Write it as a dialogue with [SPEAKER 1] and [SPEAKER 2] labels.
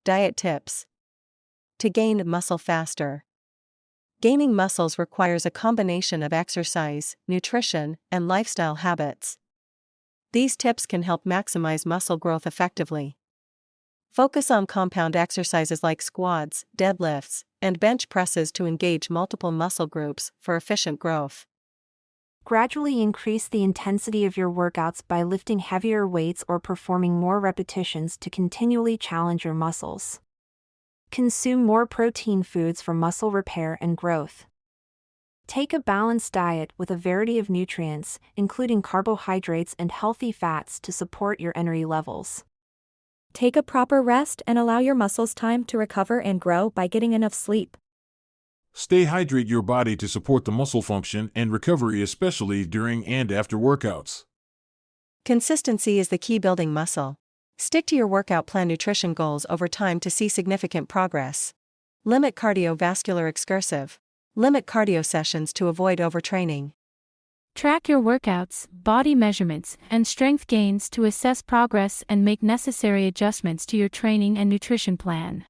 [SPEAKER 1] Diet tips. To gain muscle faster. Gaining muscles requires a combination of exercise, nutrition, and lifestyle habits. These tips can help maximize muscle growth effectively. Focus on compound exercises like squats, deadlifts, and bench presses to engage multiple muscle groups for efficient growth.
[SPEAKER 2] Gradually increase the intensity of your workouts by lifting heavier weights or performing more repetitions to continually challenge your muscles. Consume more protein foods for muscle repair and growth. Take a balanced diet with a variety of nutrients, including carbohydrates and healthy fats to support your energy levels.
[SPEAKER 3] Take a proper rest and allow your muscles time to recover and grow by getting enough sleep.
[SPEAKER 4] Stay hydrate your body to support the muscle function and recovery, especially during and after workouts.
[SPEAKER 1] Consistency is the key building muscle. Stick to your workout plan nutrition goals over time to see significant progress. Limit cardiovascular excursive. Limit cardio sessions to avoid overtraining.
[SPEAKER 5] Track your workouts, body measurements, and strength gains to assess progress and make necessary adjustments to your training and nutrition plan.